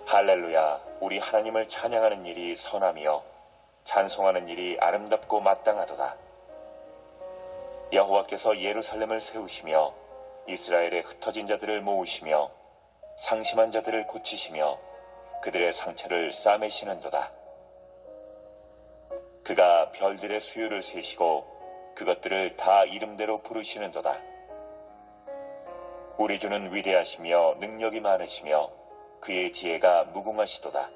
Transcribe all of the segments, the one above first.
할렐루야, 우리 하나님을 찬양하는 일이 선하며 찬송하는 일이 아름답고 마땅하도다. 여호와께서 예루살렘을 세우시며 이스라엘의 흩어진 자들을 모으시며 상심한 자들을 고치시며 그들의 상처를 싸매시는도다. 그가 별들의 수요를 세시고 그것들을 다 이름대로 부르시는도다. 우리 주는 위대하시며 능력이 많으시며 그의 지혜가 무궁하시도다.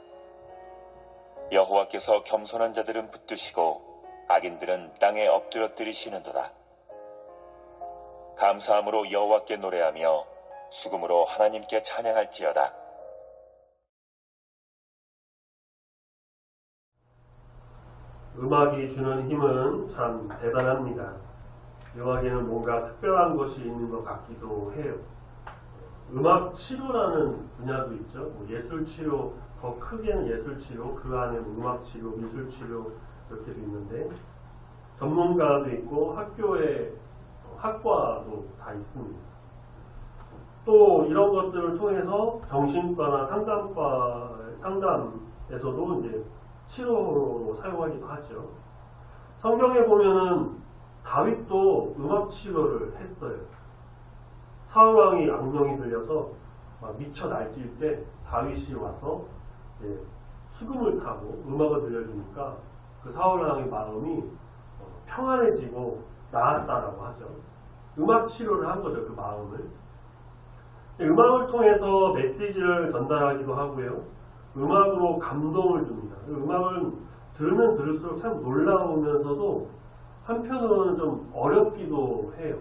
여호와께서 겸손한 자들은 붙드시고 악인들은 땅에 엎드러뜨리시는도다. 감사함으로 여호와께 노래하며 수금으로 하나님께 찬양할지어다. 음악이 주는 힘은 참 대단합니다. 음악에는 뭔가 특별한 것이 있는 것 같기도 해요. 음악 치료라는 분야도 있죠. 예술 치료, 더 크게는 예술 치료, 그 안에 음악 치료, 미술 치료 이렇게도 있는데 전문가도 있고 학교에 학과도 다 있습니다. 또 이런 것들을 통해서 정신과나 상담에서도 이제 치료로 사용하기도 하죠. 성경에 보면은 다윗도 음악 치료를 했어요. 사울 왕이 악령이 들려서 막 미쳐 날뛸 때 다윗이 와서 수금을 타고 음악을 들려주니까 그 사울 왕의 마음이 평안해지고 나았다라고 하죠. 음악 치료를 한 거죠, 그 마음을. 음악을 통해서 메시지를 전달하기도 하고요. 음악으로 감동을 줍니다. 음악을 들으면 들을수록 참 놀라우면서도 한편으로는 좀 어렵기도 해요.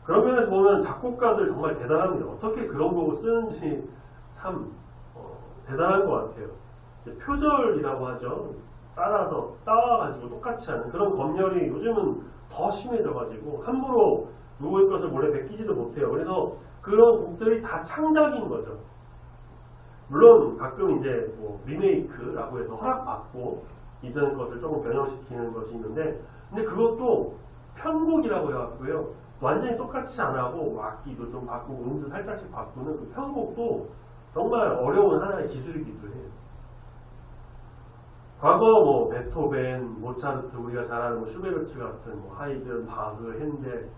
그런 면에서 보면 작곡가들 정말 대단합니다. 어떻게 그런 곡을 쓰는지 참 대단한 것 같아요. 표절이라고 하죠. 따라서 따와가지고 똑같이 하는 그런 검열이 요즘은 더 심해져가지고 함부로 누구의 것을 몰래 베끼지도 못해요. 그래서 그런 곡들이 다 창작인 거죠. 물론 가끔 이제 리메이크라고 해서 허락받고 이전 것을 조금 변형시키는 것이 있는데, 근데 그것도 편곡이라고 해갖고요. 완전히 똑같이 안 하고 악기도 좀 바꾸고 음도 살짝씩 바꾸는 그 편곡도 정말 어려운 하나의 기술이기도 해요. 과거 베토벤, 모차르트, 우리가 잘 아는 슈베르트 같은 하이든, 바흐, 핸델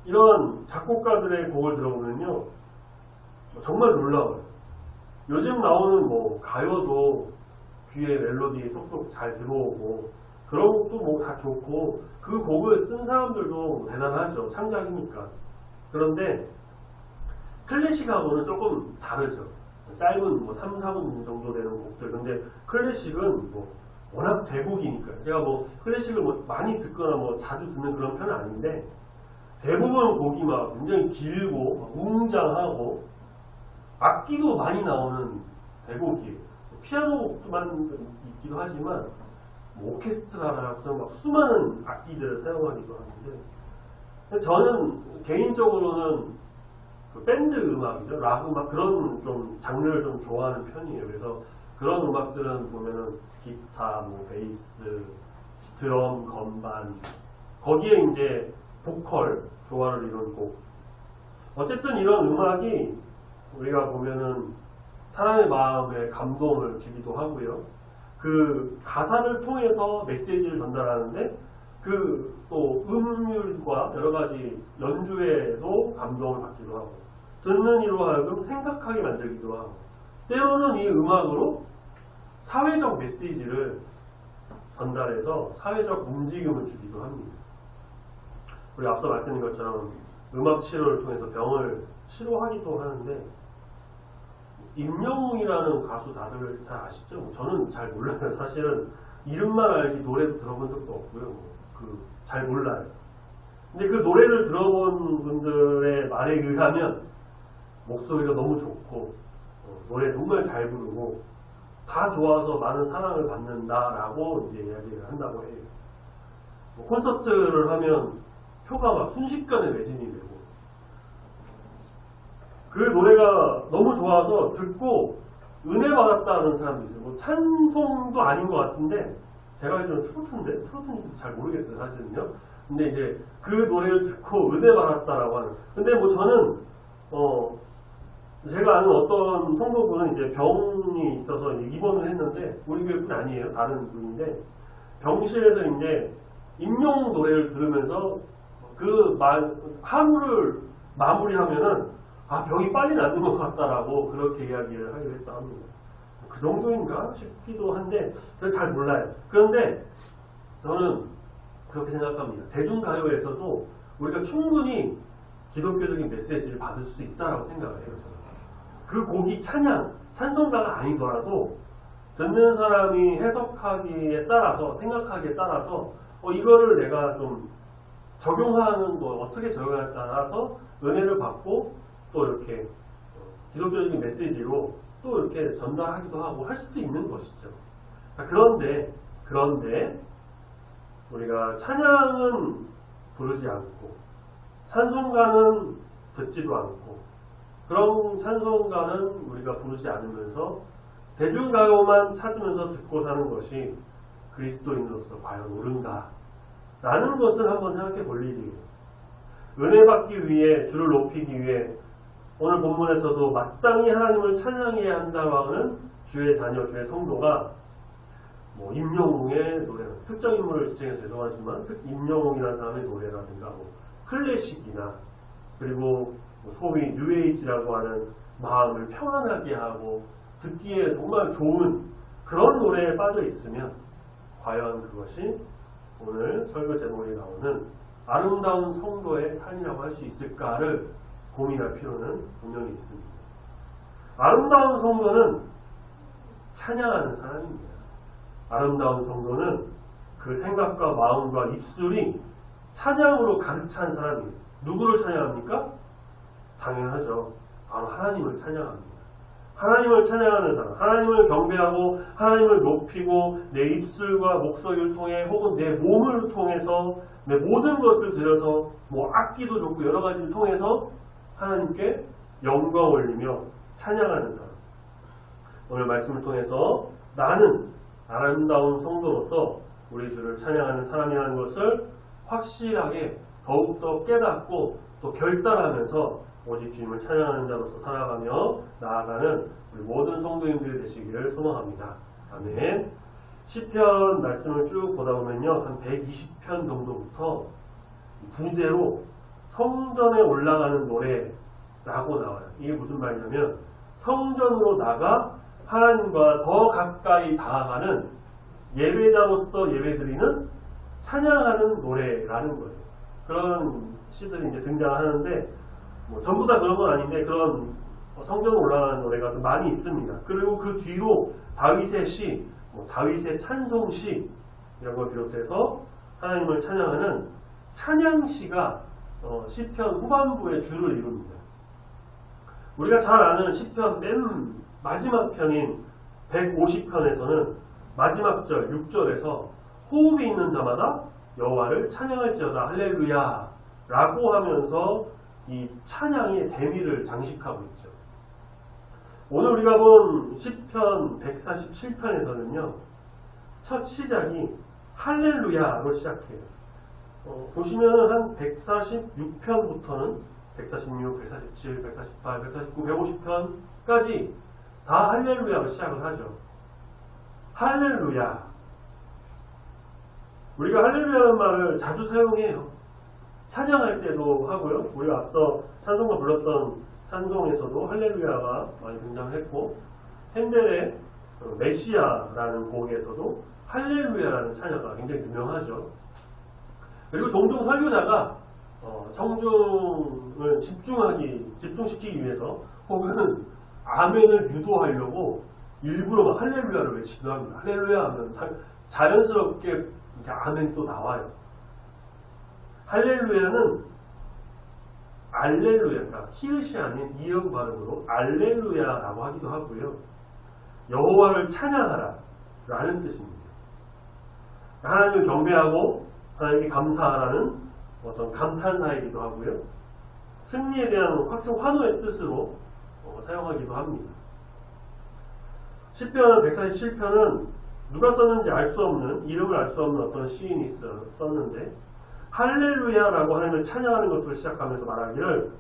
이런 작곡가들의 곡을 들어보면요 정말 놀라워요. 요즘 나오는 가요도 귀에 멜로디 쏙쏙 잘 들어오고 그런 곡도 다 좋고 그 곡을 쓴 사람들도 대단하죠. 창작이니까. 그런데 클래식하고는 조금 다르죠. 짧은 3, 4분 정도 되는 곡들. 근데 클래식은 워낙 대곡이니까. 제가 클래식을 많이 듣거나 자주 듣는 그런 편은 아닌데 대부분 곡이 굉장히 길고 웅장하고 악기도 많이 나오는 대곡이에요. 피아노만 있기도 하지만 오케스트라라서 수많은 악기들을 사용하기도 하는데 저는 개인적으로는 밴드 음악이죠. 락 음악 그런 좀 장르를 좀 좋아하는 편이에요. 그래서 그런 음악들은 보면은 기타, 베이스, 드럼, 건반 거기에 이제 보컬 조화를 이룬 곡. 어쨌든 이런 음악이 우리가 보면은 사람의 마음에 감동을 주기도 하고요. 그 가사를 통해서 메시지를 전달하는데 그 또 음률과 여러 가지 연주에도 감동을 받기도 하고 듣는 이로 하여금 생각하게 만들기도 하고 때로는 이 음악으로 사회적 메시지를 전달해서 사회적 움직임을 주기도 합니다. 우리 앞서 말씀드린 것처럼 음악 치료를 통해서 병을 치료하기도 하는데 임영웅이라는 가수 다들 잘 아시죠? 저는 잘 몰라요. 사실은 이름만 알지 노래도 들어본 적도 없고요. 잘 몰라요. 근데 그 노래를 들어본 분들의 말에 의하면 목소리가 너무 좋고 노래 정말 잘 부르고 다 좋아서 많은 사랑을 받는다라고 이제 이야기를 한다고 해요. 콘서트를 하면 표가 순식간에 매진이 되고 그 노래가 너무 좋아서 듣고 은혜 받았다는 사람도 있어요. 찬송도 아닌 것 같은데 제가 알기로는 트로트인지도 잘 모르겠어요, 사실은요. 근데 이제 그 노래를 듣고 은혜 받았다라고 하는. 근데 저는 제가 아는 어떤 성도분은 이제 병이 있어서 입원을 했는데, 우리 교회뿐 아니에요. 다른 분인데, 병실에서 이제 임용 노래를 들으면서 하루를 마무리하면은, 병이 빨리 낫는 것 같다라고 그렇게 이야기를 하기로 했다 합니다. 그 정도인가 싶기도 한데, 저는 잘 몰라요. 그런데 저는 그렇게 생각합니다. 대중가요에서도 우리가 충분히 기독교적인 메시지를 받을 수 있다라고 생각을 해요. 저는. 그 곡이 찬송가가 아니더라도 듣는 사람이 해석하기에 따라서, 생각하기에 따라서 이거를 내가 좀 적용하는 거, 어떻게 적용하냐에 따라서 은혜를 받고 또 이렇게 기독교적인 메시지로 또 이렇게 전달하기도 하고 할 수도 있는 것이죠. 그런데 우리가 찬양은 부르지 않고 찬송가는 듣지도 않고 그런 찬송가는 우리가 부르지 않으면서 대중가요만 찾으면서 듣고 사는 것이 그리스도인으로서 과연 옳은가? 라는 것을 한번 생각해 볼 일이에요. 은혜 받기 위해, 주를 높이기 위해 오늘 본문에서도 마땅히 하나님을 찬양해야 한다고 하는 주의 자녀, 주의 성도가 임영웅의 노래, 특정 인물을 지칭해서 죄송하지만 임영웅이라는 사람의 노래라든가 클래식이나 그리고 소위 뉴에이지라고 하는 마음을 평안하게 하고 듣기에 정말 좋은 그런 노래에 빠져 있으면 과연 그것이 오늘 설교 제목에 나오는 아름다운 성도의 삶이라고 할 수 있을까를 고민할 필요는 분명히 있습니다. 아름다운 성도는 찬양하는 사람입니다. 아름다운 성도는 그 생각과 마음과 입술이 찬양으로 가득 찬 사람이에요. 누구를 찬양합니까? 당연하죠. 바로 하나님을 찬양합니다. 하나님을 찬양하는 사람, 하나님을 경배하고 하나님을 높이고 내 입술과 목소리를 통해 혹은 내 몸을 통해서 내 모든 것을 들여서 악기도 좋고 여러 가지를 통해서 하나님께 영광 올리며 찬양하는 사람. 오늘 말씀을 통해서 나는 아름다운 성도로서 우리 주를 찬양하는 사람이라는 것을 확실하게 더욱더 깨닫고 또 결단하면서 오직 주님을 찬양하는 자로서 살아가며 나아가는 우리 모든 성도님들이 되시기를 소망합니다. 아멘. 시편 말씀을 쭉 보다 보면요, 한 120편 정도부터 부제로 성전에 올라가는 노래라고 나와요. 이게 무슨 말이냐면 성전으로 나가 하나님과 더 가까이 다가가는 예배자로서 예배드리는 찬양하는 노래라는 거예요. 그런 시들이 이제 등장하는데 전부 다 그런 건 아닌데 그런 성전으로 올라가는 노래가 좀 많이 있습니다. 그리고 그 뒤로 다윗의 시, 다윗의 찬송시 이런 걸 비롯해서 하나님을 찬양하는 찬양시가 시편 후반부의 주를 이룹니다. 우리가 잘 아는 시편 맨 마지막 편인 150편에서는 마지막 절 6절에서 호흡이 있는 자마다 여호와를 찬양할지어다 할렐루야 라고 하면서 이 찬양의 대미를 장식하고 있죠. 오늘 우리가 본 시편 147편에서는요. 첫 시작이 할렐루야로 시작해요. 보시면 한 146편부터는 146, 147, 148, 149, 150편까지 다 할렐루야로 시작을 하죠. 할렐루야. 우리가 할렐루야라는 말을 자주 사용해요. 찬양할 때도 하고요. 우리가 앞서 찬송가 불렀던 찬송에서도 할렐루야가 많이 등장했고 핸델의 메시아라는 곡에서도 할렐루야라는 찬양가 굉장히 유명하죠. 그리고 종종 설교자가 청중을 집중시키기 위해서 혹은 아멘을 유도하려고 일부러 막 할렐루야를 외치기도 합니다. 할렐루야 하면 자연스럽게 이렇게 아멘 또 나와요. 할렐루야는 알렐루야, 그러니까 히읗이 아닌 이음 발음으로 알렐루야라고 하기도 하고요. 여호와를 찬양하라 라는 뜻입니다. 하나님을 경배하고 하나님께 감사하라는 어떤 감탄사이기도 하고요. 승리에 대한 환호의 뜻으로 사용하기도 합니다. 시편 147편은 누가 썼는지 알 수 없는, 이름을 알 수 없는 어떤 시인이 썼는데 할렐루야라고 하나님을 찬양하는 것으로 시작하면서 말하기를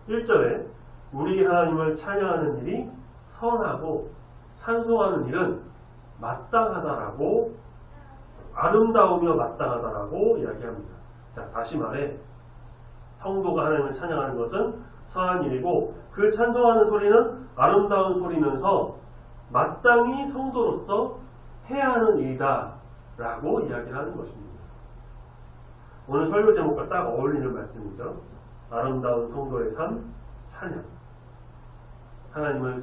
1절에 우리 하나님을 찬양하는 일이 선하고 찬송하는 일은 마땅하다라고, 아름다우며 마땅하다라고 이야기합니다. 자, 다시 말해 성도가 하나님을 찬양하는 것은 선한 일이고 그 찬송하는 소리는 아름다운 소리면서 마땅히 성도로서 해야 하는 일이다 라고 이야기를 하는 것입니다. 오늘 설교 제목과 딱 어울리는 말씀이죠. 아름다운 성도의 삶, 찬양. 하나님을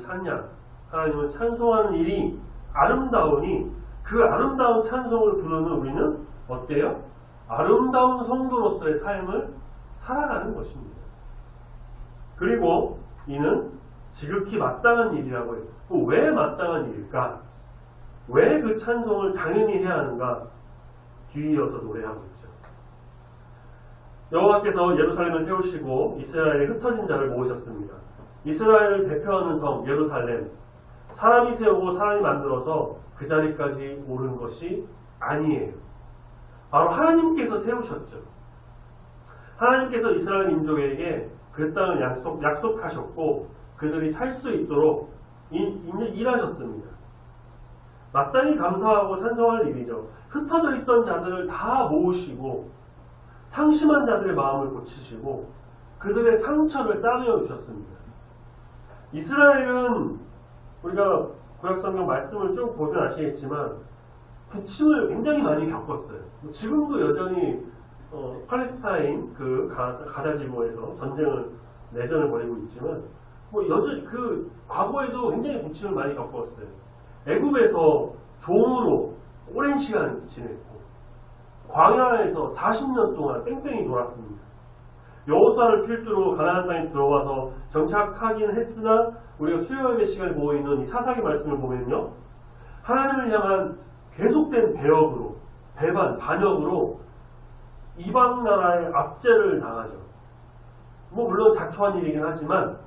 하나님을 찬송하는 일이 아름다우니 그 아름다운 찬송을 부르는 우리는 어때요? 아름다운 성도로서의 삶을 살아가는 것입니다. 그리고 이는 지극히 마땅한 일이라고 해요. 왜 마땅한 일일까? 왜 그 찬송을 당연히 해야 하는가? 뒤이어서 노래하고 있죠. 여호와께서 예루살렘을 세우시고 이스라엘의 흩어진 자를 모으셨습니다. 이스라엘을 대표하는 성 예루살렘, 사람이 세우고 사람이 만들어서 그 자리까지 오른 것이 아니에요. 바로 하나님께서 세우셨죠. 하나님께서 이스라엘 민족에게 그 땅을 약속하셨고 그들이 살 수 있도록 일하셨습니다. 마땅히 감사하고 찬송할 일이죠. 흩어져 있던 자들을 다 모으시고 상심한 자들의 마음을 고치시고 그들의 상처를 싸매어 주셨습니다. 이스라엘은 우리가 구약성경 말씀을 쭉 보면 아시겠지만 부침을 굉장히 많이 겪었어요. 지금도 여전히 팔레스타인 그 가자 지구에서 내전을 벌이고 있지만 여전히 그 과거에도 굉장히 부침을 많이 겪었어요. 애굽에서 종으로 오랜 시간 지냈고 광야에서 40년 동안 뺑뺑이 돌았습니다. 여호수아를 필두로 가나안 땅에 들어가서 정착하긴 했으나 우리가 수요예배 시간에 보고 있는 이 사사기 말씀을 보면요, 하나님을 향한 계속된 배역으로, 반역으로 이방 나라의 압제를 당하죠. 물론 자초한 일이긴 하지만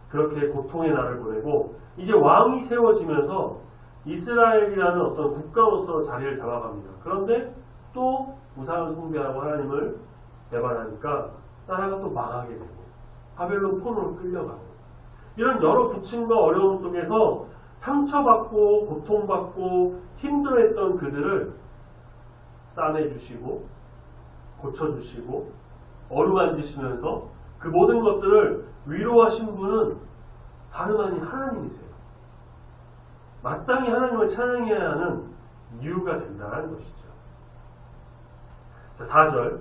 그렇게 고통의 날을 보내고 이제 왕이 세워지면서 이스라엘이라는 어떤 국가로서 자리를 잡아갑니다. 그런데 또 우상을 숭배하고 하나님을 배반하니까 나라가 또 망하게 되고 바벨론 폰으로 끌려가고 이런 여러 부침과 어려움 속에서 상처받고 고통받고 힘들어했던 그들을 싸매주시고 고쳐주시고 어루만지시면서 그 모든 것들을 위로하신 분은 다름 아닌 하나님이세요. 마땅히 하나님을 찬양해야 하는 이유가 된다는 것이죠. 자, 4절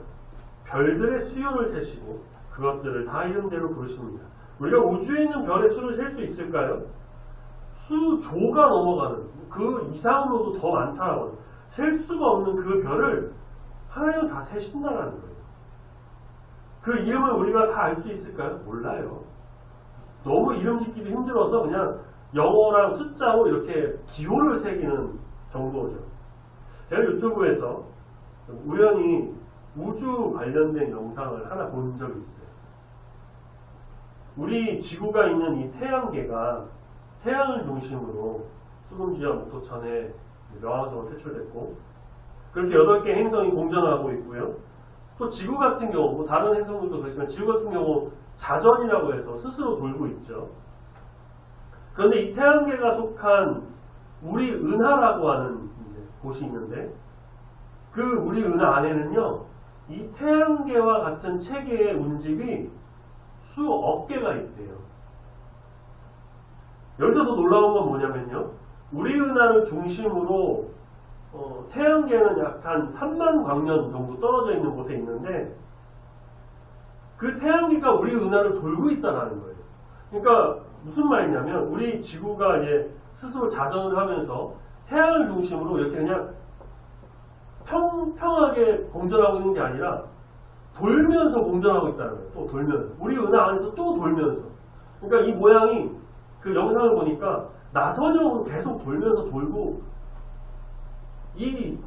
별들의 수요를 세시고 그것들을 다 이름대로 부르십니다. 우리가 우주에 있는 별의 수를 셀 수 있을까요? 수조가 넘어가는 그 이상으로도 더 많다라고 셀 수가 없는 그 별을 하나님은 다 세신다라는 거예요. 그 이름을 우리가 다 알 수 있을까요? 몰라요. 너무 이름 짓기도 힘들어서 그냥 영어랑 숫자로 이렇게 기호를 새기는 정도죠. 제가 유튜브에서 우연히 우주 관련된 영상을 하나 본 적이 있어요. 우리 지구가 있는 이 태양계가 태양을 중심으로 수금주와 목토천에 명왕성으로 퇴출됐고 그렇게 8개 행성이 공전하고 있고요. 또 지구 같은 경우, 다른 행성들도 그렇지만 지구 같은 경우 자전이라고 해서 스스로 돌고 있죠. 그런데 이 태양계가 속한 우리 은하라고 하는 곳이 있는데 그 우리 은하 안에는요, 이 태양계와 같은 체계의 운집이 수억 개가 있대요. 여기서 더 놀라운 건 뭐냐면요, 우리 은하를 중심으로 태양계는 약 한 3만 광년 정도 떨어져 있는 곳에 있는데 그 태양계가 우리 은하를 돌고 있다는 거예요. 그러니까 무슨 말이냐면 우리 지구가 이제 스스로 자전을 하면서 태양을 중심으로 이렇게 그냥 평평하게 공전하고 있는 게 아니라 돌면서 공전하고 있다는 거예요. 또 돌면서. 우리 은하 안에서 또 돌면서. 그러니까 이 모양이 그 영상을 보니까 나선형으로 계속 돌면서 돌고 이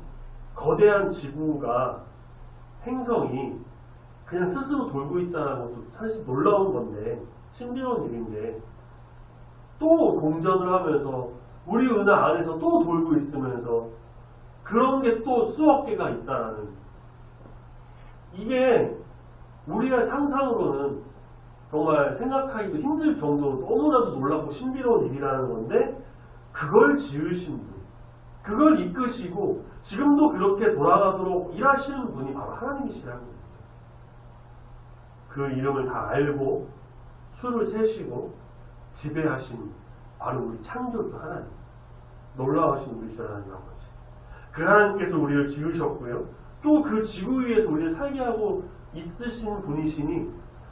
거대한 지구가 행성이 그냥 스스로 돌고 있다는 것도 사실 놀라운 건데 신비로운 일인데 또 공전을 하면서 우리 은하 안에서 또 돌고 있으면서 그런 게 또 수억 개가 있다라는 이게 우리가 상상으로는 정말 생각하기도 힘들 정도로 너무나도 놀랍고 신비로운 일이라는 건데 그걸 지으신 분, 그걸 이끄시고 지금도 그렇게 돌아가도록 일하시는 분이 바로 하나님이시라는 겁니다. 그 이름을 다 알고 수를 세시고 지배하신 바로 우리 창조주 하나님, 놀라우신 우리 주 하나님 아버지. 그 하나님께서 우리를 지으셨고요. 또 그 지구 위에서 우리를 살게 하고 있으신 분이시니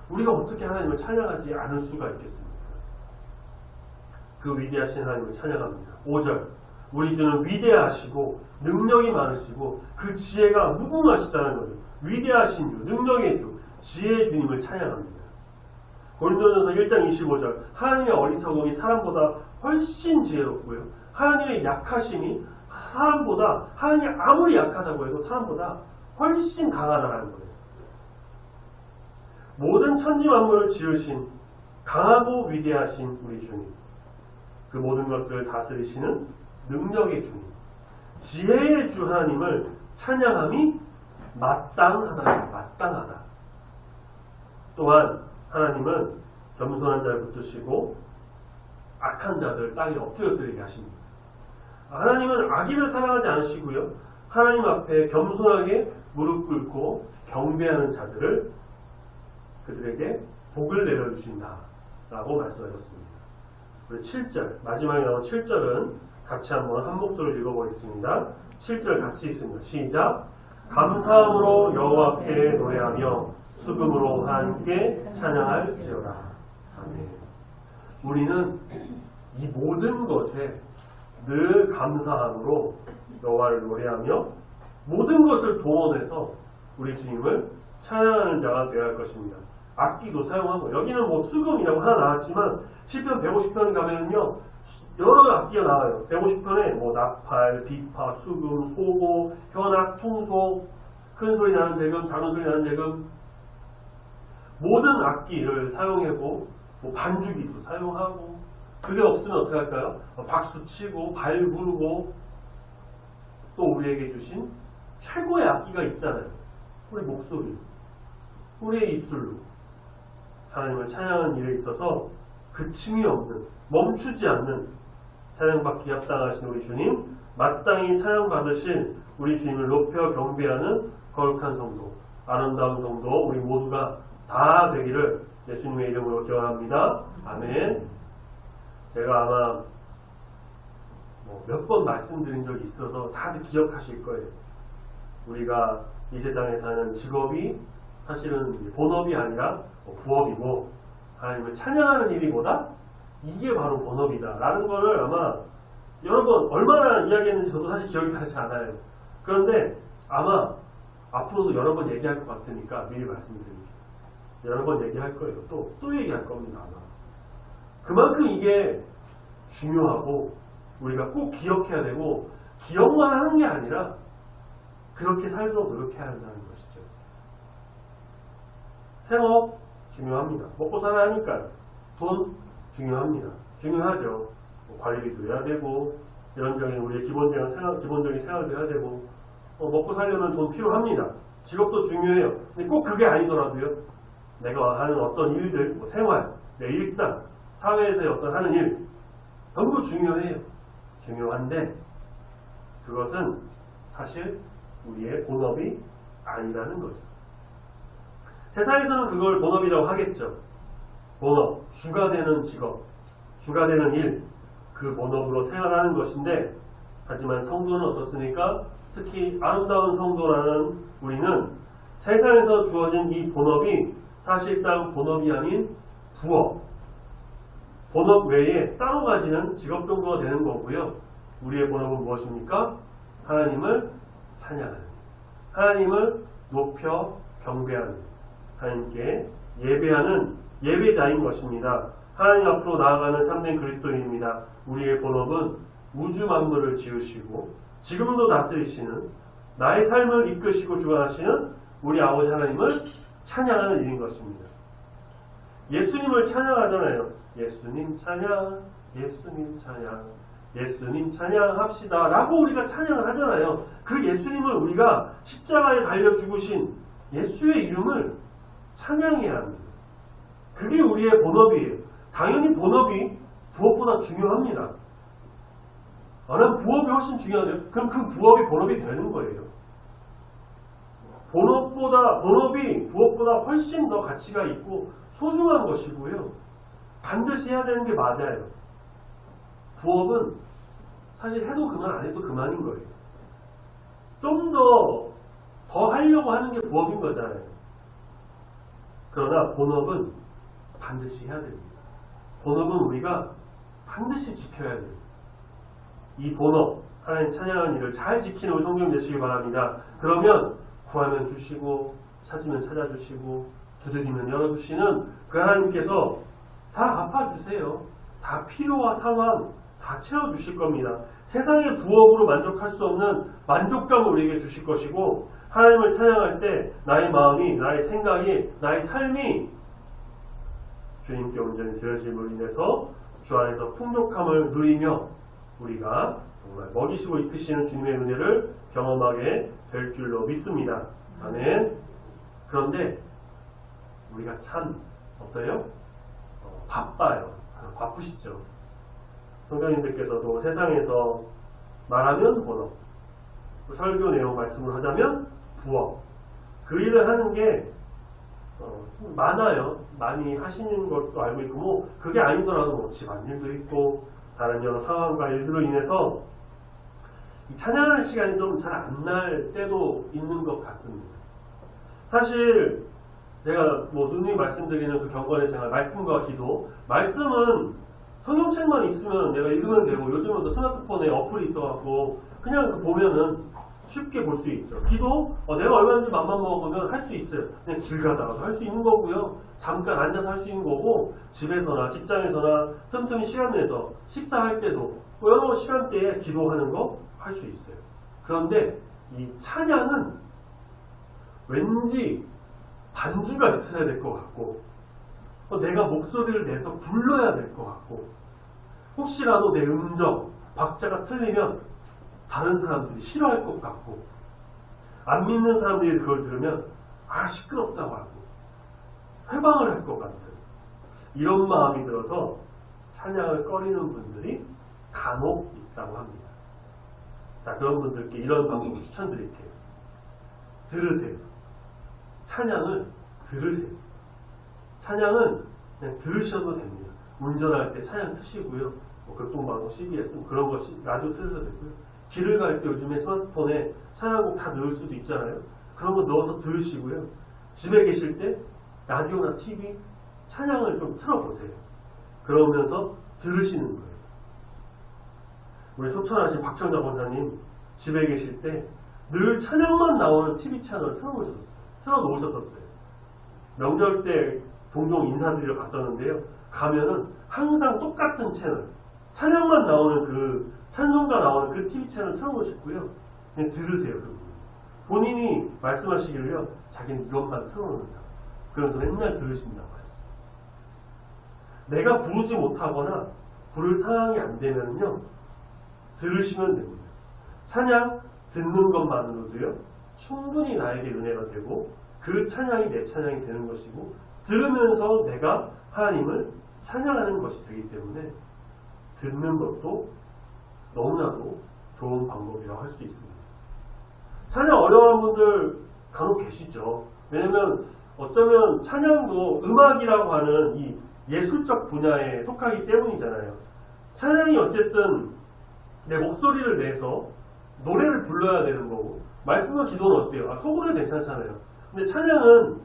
우리가 어떻게 하나님을 찬양하지 않을 수가 있겠습니까? 그 위대하신 하나님을 찬양합니다. 5절 우리 주는 위대하시고 능력이 많으시고 그 지혜가 무궁하시다는 거죠. 위대하신 주, 능력의 주, 지혜의 주님을 찬양합니다. 고린도전서 1장 25절 하나님의 어리석음이 사람보다 훨씬 지혜롭고요. 하나님의 약하심이 사람보다, 하나님이 아무리 약하다고 해도 사람보다 훨씬 강하다는 거예요. 모든 천지 만물을 지으신 강하고 위대하신 우리 주님, 그 모든 것을 다스리시는 능력의 주님, 지혜의 주 하나님을 찬양함이 마땅하다. 또한 하나님은 겸손한 자를 붙드시고 악한 자들 땅에 엎드려뜨리게 하십니다. 하나님은 악인을 사랑하지 않으시고요. 하나님 앞에 겸손하게 무릎 꿇고 경배하는 자들을 그들에게 복을 내려주신다 라고 말씀하셨습니다. 우리 7절 마지막에 나온 7절은 같이 한번 한 목소리로 읽어보겠습니다. 7절 같이 있습니다. 시작. 감사함으로 여호와께 노래하며 수금으로 하나님께 찬양할지어다. 아멘. 우리는 이 모든 것에 늘 감사함으로 여호와를 노래하며 모든 것을 동원해서 우리 주님을 찬양하는 자가 되어야 할 것입니다. 악기도 사용하고 여기는 뭐 수금이라고 하나 나왔지만 시편 150편 가면은요 여러 악기가 나와요. 150편에 뭐 나팔, 비파, 수금, 소고, 현악, 퉁소, 큰 소리 나는 재금, 작은 소리 나는 재금 모든 악기를 사용하고 뭐 반주기도 사용하고 그게 없으면 어떻게 할까요? 박수 치고 발 부르고 또 우리에게 주신 최고의 악기가 있잖아요. 우리 목소리, 우리의 입술로 하나님을 찬양하는 일에 있어서 그침이 없는, 멈추지 않는 찬양받기 합당하신 우리 주님, 마땅히 찬양받으신 우리 주님을 높여 경배하는 거룩한 성도, 아름다운 성도 우리 모두가 다 되기를 예수님의 이름으로 기원합니다. 아멘. 제가 아마 몇 번 말씀드린 적이 있어서 다들 기억하실 거예요. 우리가 이 세상에 사는 직업이 사실은 본업이 아니라 부업이고 하나님을 찬양하는 일이 뭐다? 이게 바로 본업이다 라는 거를 아마 여러 번 얼마나 이야기했는지 저도 사실 기억이 나지 않아요. 그런데 아마 앞으로도 여러 번 얘기할 것 같으니까 미리 말씀드릴게요. 여러 번 얘기할 거예요. 또 얘기할 겁니다. 아마. 그만큼 이게 중요하고 우리가 꼭 기억해야 되고 기억만 하는 게 아니라 그렇게 살도록 노력해야 한다는 것이죠. 생업 중요합니다. 먹고 살아야 하니까 돈 중요합니다. 중요하죠. 관리비도 해야 되고 이런저런 우리의 기본적인 생활도 해야 되고 먹고 살려면 돈 필요합니다. 직업도 중요해요. 근데 꼭 그게 아니더라도요. 내가 하는 어떤 일들, 생활, 내 일상, 사회에서의 어떤 하는 일 전부 중요해요. 중요한데 그것은 사실 우리의 본업이 아니라는 거죠. 세상에서는 그걸 본업이라고 하겠죠. 본업, 주가 되는 직업, 주가 되는 일, 그 본업으로 생활하는 것인데 하지만 성도는 어떻습니까? 특히 아름다운 성도라는 우리는 세상에서 주어진 이 본업이 사실상 본업이 아닌 부업, 본업 외에 따로 가지는 직업 정도가 되는 거고요. 우리의 본업은 무엇입니까? 하나님을 찬양하는, 하나님을 높여 경배하는, 하나님께 예배하는 예배자인 것입니다. 하나님 앞으로 나아가는 참된 그리스도인입니다. 우리의 본업은 우주 만물을 지으시고 지금도 다스리시는 나의 삶을 이끄시고 주관하시는 우리 아버지 하나님을 찬양하는 일인 것입니다. 예수님을 찬양하잖아요. 예수님 찬양, 예수님 찬양, 예수님 찬양합시다 라고 우리가 찬양을 하잖아요. 그 예수님을 우리가 십자가에 달려 죽으신 예수의 이름을 찬양해야 합니다. 그게 우리의 본업이에요. 당연히 본업이 부업보다 중요합니다. 나는 부업이 훨씬 중요하네요. 그럼 그 부업이 본업이 되는 거예요. 본업이 부업보다 훨씬 더 가치가 있고 소중한 것이고요. 반드시 해야 되는 게 맞아요. 부업은 사실 해도 그만 안 해도 그만인 거예요. 좀 더 하려고 하는 게 부업인 거잖아요. 그러나 본업은 반드시 해야 됩니다. 본업은 우리가 반드시 지켜야 돼요. 이 본업, 하나님 찬양하는 일을 잘 지키는 우리 성도님 되시길 바랍니다. 그러면 구하면 주시고 찾으면 찾아주시고 두드리면 열어주시는 그 하나님께서 다 갚아주세요. 다 필요와 상황 다 채워주실 겁니다. 세상의 부업으로 만족할 수 없는 만족감을 우리에게 주실 것이고 하나님을 찬양할 때 나의 마음이, 나의 생각이, 나의 삶이 주님께 온전히 되어짐으로 인해서 주 안에서 풍족함을 누리며 우리가 정말 먹이시고 이끄시는 주님의 은혜를 경험하게 될 줄로 믿습니다. 아멘. 그런데 우리가 참 어때요? 바빠요. 바쁘시죠. 성도님들께서도 세상에서 말하면 본업, 설교 내용 말씀을 하자면 부업, 그 일을 하는 게 많아요. 많이 하시는 것도 알고 있고 뭐 그게 아니더라도 뭐 집안일도 있고 다른 여러 상황과 일들로 인해서 이 찬양하는 시간이 좀 잘 안 날 때도 있는 것 같습니다. 사실 제가 뭐 누누이 말씀드리는 그 경건의 생활, 말씀과 기도, 말씀은 성경책만 있으면 내가 읽으면 되고 요즘은 또 스마트폰에 어플이 있어갖고 그냥 그 보면은 쉽게 볼 수 있죠. 기도 내가 얼마든지 맘만 먹으면 할 수 있어요. 그냥 길 가다가도 할 수 있는 거고요. 잠깐 앉아서 할 수 있는 거고 집에서나 직장에서나 틈틈이 시간 내서 식사할 때도 뭐 여러 시간대에 기도하는 거 할 수 있어요. 그런데 이 찬양은 왠지 반주가 있어야 될 것 같고 내가 목소리를 내서 불러야 될 것 같고 혹시라도 내 음정, 박자가 틀리면 다른 사람들이 싫어할 것 같고 안 믿는 사람들이 그걸 들으면 시끄럽다고 하고 회방을 할 것 같은 이런 마음이 들어서 찬양을 꺼리는 분들이 간혹 있다고 합니다. 자, 그런 분들께 이런 방법을 추천드릴게요. 들으세요. 찬양을 들으세요. 찬양은 그냥 들으셔도 됩니다. 운전할 때 찬양 트시고요. 뭐 교통방송, CBS 그런 거 라디오 틀으셔도 되고요. 길을 갈 때 요즘에 스마트폰에 찬양곡 다 넣을 수도 있잖아요. 그런 거 넣어서 들으시고요. 집에 계실 때 라디오나 TV 찬양을 좀 틀어보세요. 그러면서 들으시는 거예요. 우리 소천하신 박정자 권사님 집에 계실 때 늘 찬양만 나오는 TV 채널을 틀어놓으셨었어요. 명절 때 종종 인사드리러 갔었는데요. 가면은 항상 똑같은 채널, 찬양만 나오는 그 찬송가 나오는 그 TV 채널 틀어놓으시고요. 그냥 들으세요. 본인이 말씀하시기를요. 자기는 이것만 틀어놓는다. 그래서 맨날 들으신다고 하셨어요. 내가 부르지 못하거나 부를 상황이 안 되면요. 들으시면 됩니다. 찬양 듣는 것만으로도요. 충분히 나에게 은혜가 되고 그 찬양이 내 찬양이 되는 것이고 들으면서 내가 하나님을 찬양하는 것이 되기 때문에 듣는 것도 너무나도 좋은 방법이라고 할 수 있습니다. 찬양 어려운 분들 간혹 계시죠. 왜냐면 어쩌면 찬양도 음악이라고 하는 이 예술적 분야에 속하기 때문이잖아요. 찬양이 어쨌든 내 목소리를 내서 노래를 불러야 되는 거고 말씀과 기도는 어때요? 속으로 괜찮잖아요. 근데 찬양은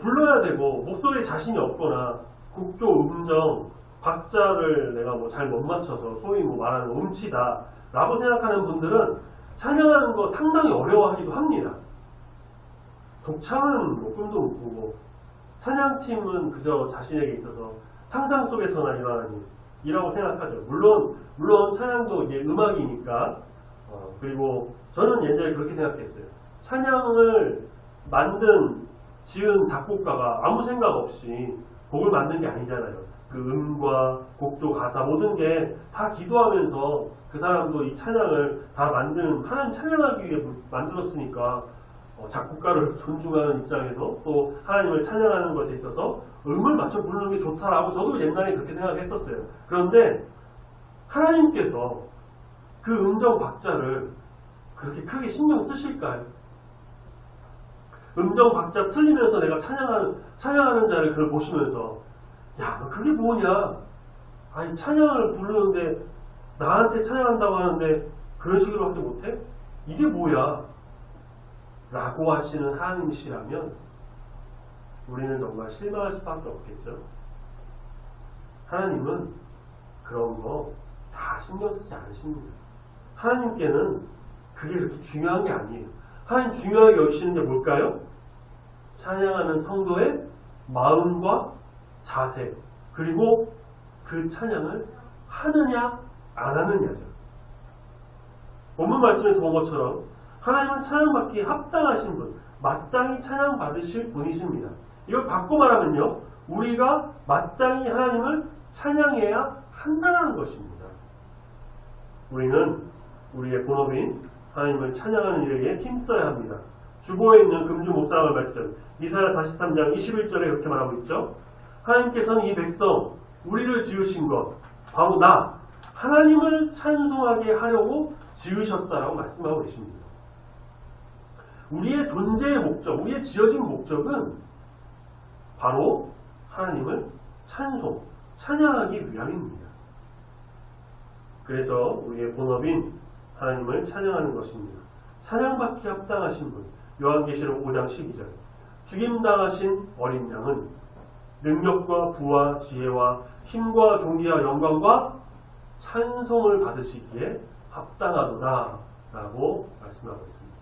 불러야 되고 목소리에 자신이 없거나 곡조, 음정, 박자를 내가 뭐 잘 못 맞춰서 소위 뭐 말하는 음치다 라고 생각하는 분들은 찬양하는 거 상당히 어려워하기도 합니다. 독창은 뭐 꿈도 못 꾸고 찬양팀은 그저 자신에게 있어서 상상 속에서나 일어나는 일이라고 생각하죠. 물론 찬양도 이제 음악이니까 그리고 저는 옛날에 그렇게 생각했어요. 찬양을 지은 작곡가가 아무 생각 없이 곡을 만든 게 아니잖아요. 그 음과 곡조, 가사 모든 게 다 기도하면서 그 사람도 이 찬양을 다 하나님 찬양하기 위해 만들었으니까 작곡가를 존중하는 입장에서 또 하나님을 찬양하는 것에 있어서 음을 맞춰 부르는 게 좋다라고 저도 옛날에 그렇게 생각했었어요. 그런데 하나님께서 그 음정 박자를 그렇게 크게 신경 쓰실까요? 음정 박자 틀리면서 내가 찬양하는 자를 그걸 보시면서 야, 너 그게 뭐냐? 아니 찬양을 부르는데 나한테 찬양한다고 하는데 그런 식으로 하지 못해? 이게 뭐야? 라고 하시는 하나님이시라면 우리는 정말 실망할 수밖에 없겠죠. 하나님은 그런 거 다 신경 쓰지 않으십니다. 하나님께는 그게 그렇게 중요한 게 아니에요. 하나님 중요하게 여기시는 게 뭘까요? 찬양하는 성도의 마음과 자세, 그리고 그 찬양을 하느냐 안 하느냐죠. 본문 말씀에서 본 것처럼 하나님은 찬양받기에 합당하신 분, 마땅히 찬양받으실 분이십니다. 이걸 바꿔 말하면요, 우리가 마땅히 하나님을 찬양해야 한다는 것입니다. 우리는 우리의 본업인 하나님을 찬양하는 일에 힘써야 합니다. 주보에 있는 금주 묵상할 말씀 이사야 43장 21절에 그렇게 말하고 있죠. 하나님께서는 이 백성 우리를 지으신 것 바로 나 하나님을 찬송하게 하려고 지으셨다라고 말씀하고 계십니다. 우리의 존재의 목적, 우리의 지어진 목적은 바로 하나님을 찬양하기 위함입니다. 그래서 우리의 본업인 하나님을 찬양하는 것입니다. 찬양받기 합당하신 분, 요한계시록 5장 12절. 죽임당하신 어린 양은 능력과 부와 지혜와 힘과 존귀와 영광과 찬송을 받으시기에 합당하도다 라고 말씀하고 있습니다.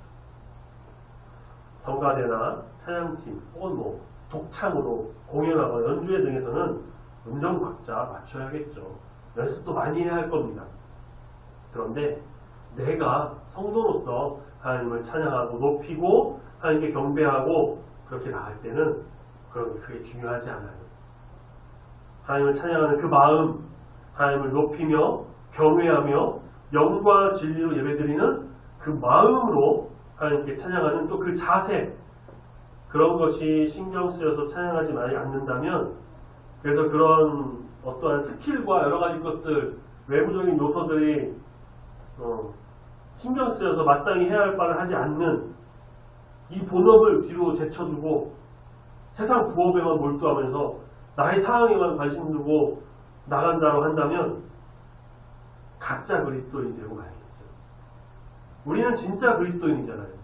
성가대나 찬양팀 혹은 독창으로 공연하거나 연주회 등에서는 음정 박자 맞춰야겠죠. 연습도 많이 해야 할 겁니다. 그런데 내가 성도로서 하나님을 찬양하고 높이고 하나님께 경배하고 그렇게 나갈 때는 그런 게 크게 중요하지 않아요. 하나님을 찬양하는 그 마음, 하나님을 높이며 경외하며 영과 진리로 예배드리는 그 마음으로 하나님께 찬양하는 또 그 자세, 그런 것이 신경 쓰여서 찬양하지 않는다면, 그래서 그런 어떠한 스킬과 여러 가지 것들, 외부적인 요소들이 신경 쓰여서 마땅히 해야 할 바를 하지 않는 이 본업을 뒤로 제쳐두고 세상 부업에만 몰두하면서 나의 상황에만 관심 두고 나간다고 한다면 가짜 그리스도인이 되고 말겠죠. 우리는 진짜 그리스도인이잖아요.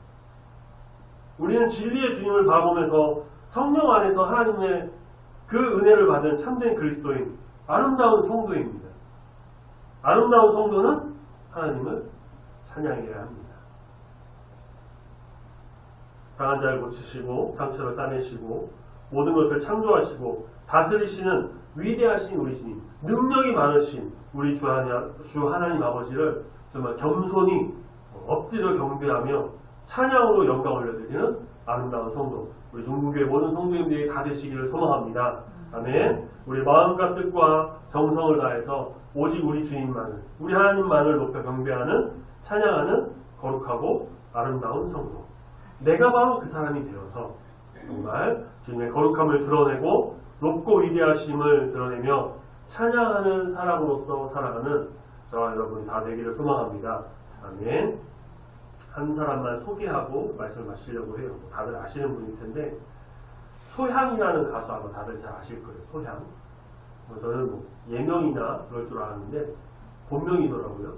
우리는 진리의 주님을 바라보면서 성령 안에서 하나님의 그 은혜를 받은 참된 그리스도인, 아름다운 성도입니다. 아름다운 성도는 하나님을 찬양해야 합니다. 상한 자를 고치시고 상처를 싸매시고 모든 것을 창조하시고 다스리시는 위대하신 우리 주님, 능력이 많으신 우리 주 하나님 아버지를 정말 겸손히 엎드려 경배하며 찬양으로 영광 올려드리는 아름다운 성도, 우리 중국교회 모든 성도님들이 다 되시기를 소망합니다. 아멘. 우리 마음과 뜻과 정성을 다해서 오직 우리 주님만을, 우리 하나님만을 높여 경배하는, 찬양하는 거룩하고 아름다운 성도, 내가 바로 그 사람이 되어서 정말 주님의 거룩함을 드러내고 높고 위대하심을 드러내며 찬양하는 사람으로서 살아가는 저와 여러분이 다 되기를 소망합니다. 아멘. 한 사람만 소개하고 말씀을 마치려고 해요. 다들 아시는 분일 텐데, 소향이라는 가수 아마 다들 잘 아실 거예요. 소향. 저는 예명이나 그럴 줄 알았는데 본명이더라고요.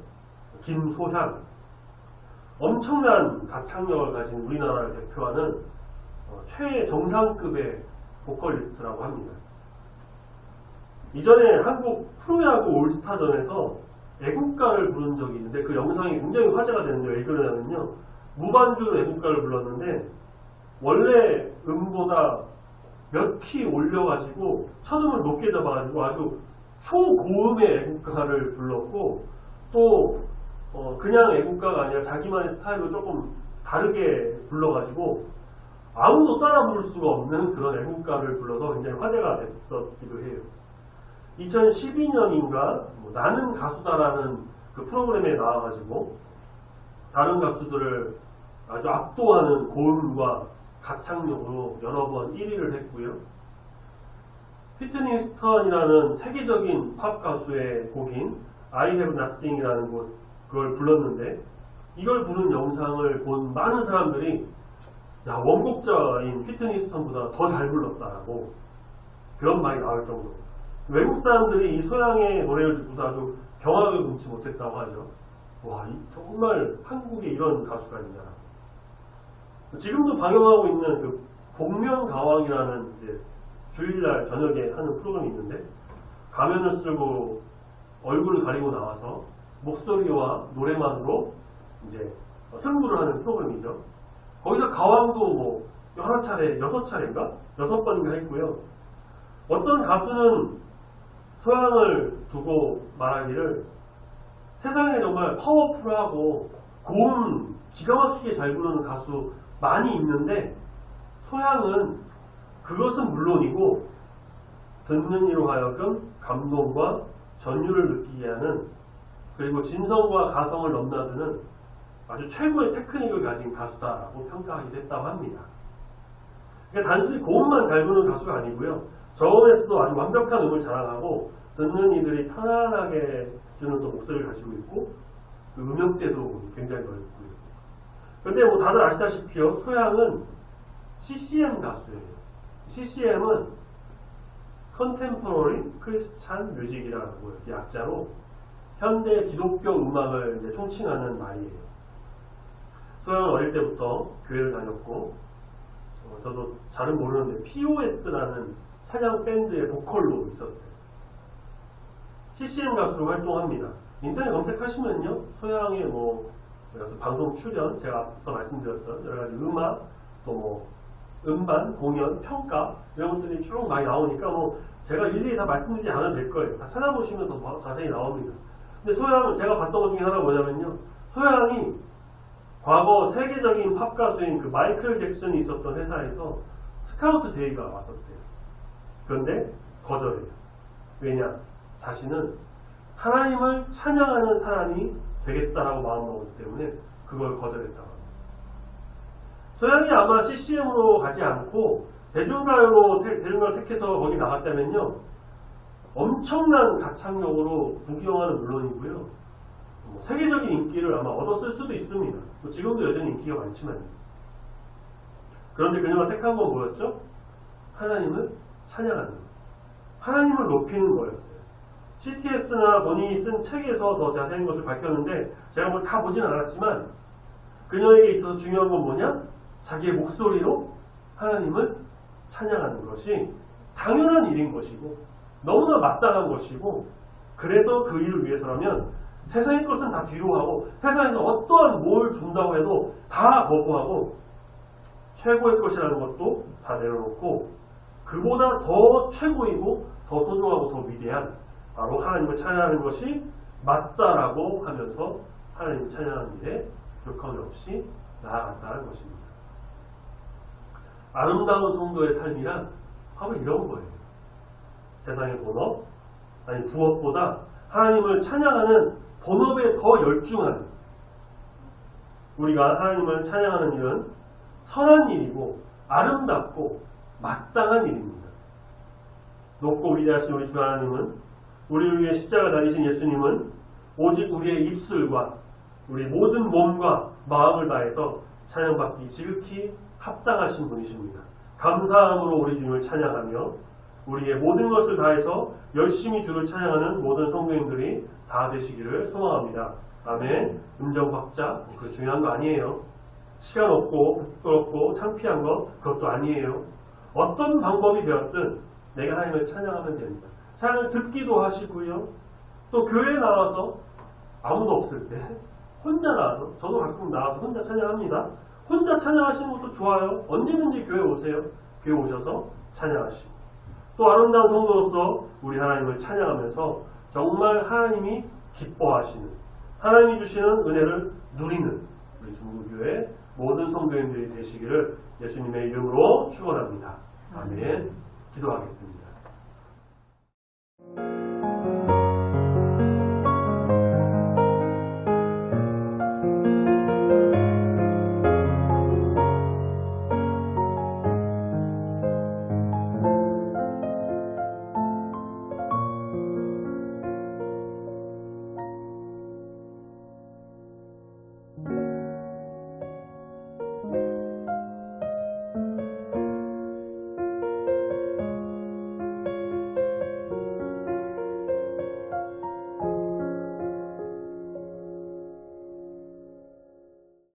김소향. 엄청난 가창력을 가진 우리나라를 대표하는 최정상급의 보컬리스트라고 합니다. 이전에 한국 프로야구 올스타전에서 애국가를 부른 적이 있는데 그 영상이 굉장히 화제가 됐는데 왜 그러냐면요, 무반주 애국가를 불렀는데 원래 음보다 몇 키 올려가지고 첫음을 높게 잡아가지고 아주 초고음의 애국가를 불렀고, 또 그냥 애국가가 아니라 자기만의 스타일로 조금 다르게 불러가지고 아무도 따라 부를 수가 없는 그런 애국가를 불러서 굉장히 화제가 됐었기도 해요. 2012년인가 나는 가수다라는 그 프로그램에 나와가지고 다른 가수들을 아주 압도하는 고음과 가창력으로 여러 번 1위를 했고요. 휘트니 휴스턴이라는 세계적인 팝 가수의 곡인 I Have Nothing이라는 그걸 불렀는데, 이걸 부른 영상을 본 많은 사람들이 야, 원곡자인 휘트니 휴스턴보다 더 잘 불렀다라고 그런 말이 나올 정도로 외국 사람들이 이 소양의 노래를 듣고서 아주 경악을 금치 못했다고 하죠. 와, 정말 한국에 이런 가수가 있냐. 지금도 방영하고 있는 그 복면가왕이라는 이제 주일날 저녁에 하는 프로그램이 있는데, 가면을 쓰고 얼굴을 가리고 나와서 목소리와 노래만으로 이제 승부를 하는 프로그램이죠. 거기서 가왕도 뭐 여러 차례, 6차례인가? 6번인가 했고요. 어떤 가수는 소양을 두고 말하기를 세상에 정말 파워풀하고 고음 기가 막히게 잘 부르는 가수 많이 있는데, 소양은 그것은 물론이고 듣는 이로 하여금 감동과 전율을 느끼게 하는, 그리고 진성과 가성을 넘나드는 아주 최고의 테크닉을 가진 가수다라고 평가하기도 했다고 합니다. 그러니까 단순히 고음만 잘 부르는 가수가 아니고요. 저음에서도 아주 완벽한 음을 자랑하고 듣는 이들이 편안하게 주는 또 목소리를 가지고 있고, 그 음역대도 굉장히 넓고요. 근데 뭐 다들 아시다시피요, 소양은 CCM 가수예요. CCM은 Contemporary Christian Music이라고 약자로 현대 기독교 음악을 이제 총칭하는 말이에요. 소양은 어릴 때부터 교회를 다녔고, 저도 잘은 모르는데 POS라는 찬양 밴드의 보컬로 있었어요. CCM 가수로 활동합니다. 인터넷 검색하시면요, 소양의 뭐 방송 출연, 제가 앞서 말씀드렸던 여러 가지 음악, 또 뭐 음반, 공연, 평가 이런 것들이 쭉 많이 나오니까 뭐 제가 일일이 다 말씀드리지 않아도 될 거예요. 다 찾아보시면 더 자세히 나옵니다. 근데 소양은 제가 봤던 것 중에 하나가 뭐냐면요, 소양이 과거 세계적인 팝 가수인 그 마이클 잭슨이 있었던 회사에서 스카우트 제의가 왔었대요. 그런데 거절해요. 왜냐? 자신은 하나님을 찬양하는 사람이 되겠다라고 마음먹었기 때문에 그걸 거절했다고 합니다. 소양이 아마 CCM으로 가지 않고 대중가요를 택해서 거기 나갔다면요, 엄청난 가창력으로 부귀영화는 물론이고요, 세계적인 인기를 아마 얻었을 수도 있습니다. 지금도 여전히 인기가 많지만. 그런데 그녀가 택한 건 뭐였죠? 하나님을 찬양하는 것, 하나님을 높이는 거였어요. CTS나 본인이 쓴 책에서 더 자세한 것을 밝혔는데 제가 뭘 다 보진 않았지만, 그녀에게 있어서 중요한 건 뭐냐? 자기의 목소리로 하나님을 찬양하는 것이 당연한 일인 것이고 너무나 마땅한 것이고, 그래서 그 일을 위해서라면 세상의 것은 다 뒤로하고 세상에서 어떠한 뭘 준다고 해도 다 거부하고 최고의 것이라는 것도 다 내려놓고 그보다 더 최고이고 더 소중하고 더 위대한 바로 하나님을 찬양하는 것이 맞다라고 하면서 하나님을 찬양하는 일에 부족함이 없이 나아갔다는 것입니다. 아름다운 성도의 삶이란 바로 이런 거예요. 세상의 본업, 아니 부업보다 하나님을 찬양하는 본업에 더 열중하는, 우리가 하나님을 찬양하는 일은 선한 일이고 아름답고 마땅한 일입니다. 높고 위대하신 우리 주 하나님은, 우리를 위해 십자가 달리신 예수님은 오직 우리의 입술과 우리 모든 몸과 마음을 다해서 찬양받기 지극히 합당하신 분이십니다. 감사함으로 우리 주님을 찬양하며 우리의 모든 것을 다해서 열심히 주를 찬양하는 모든 성도님들이 다 되시기를 소망합니다. 아멘. 음정 박자, 그거 중요한 거 아니에요. 시간 없고 부끄럽고 창피한 거 그것도 아니에요. 어떤 방법이 되었든 내가 하나님을 찬양하면 됩니다. 찬양을 듣기도 하시고요, 또 교회에 나와서 아무도 없을 때 혼자 나와서, 저도 가끔 나와서 혼자 찬양합니다. 혼자 찬양하시는 것도 좋아요. 언제든지 교회 오세요. 교회 오셔서 찬양하시고, 또 아름다운 성도로서 우리 하나님을 찬양하면서 정말 하나님이 기뻐하시는, 하나님이 주시는 은혜를 누리는 우리 중부교회 모든 성도님들이 되시기를 예수님의 이름으로 축원합니다. 아멘. 기도하겠습니다.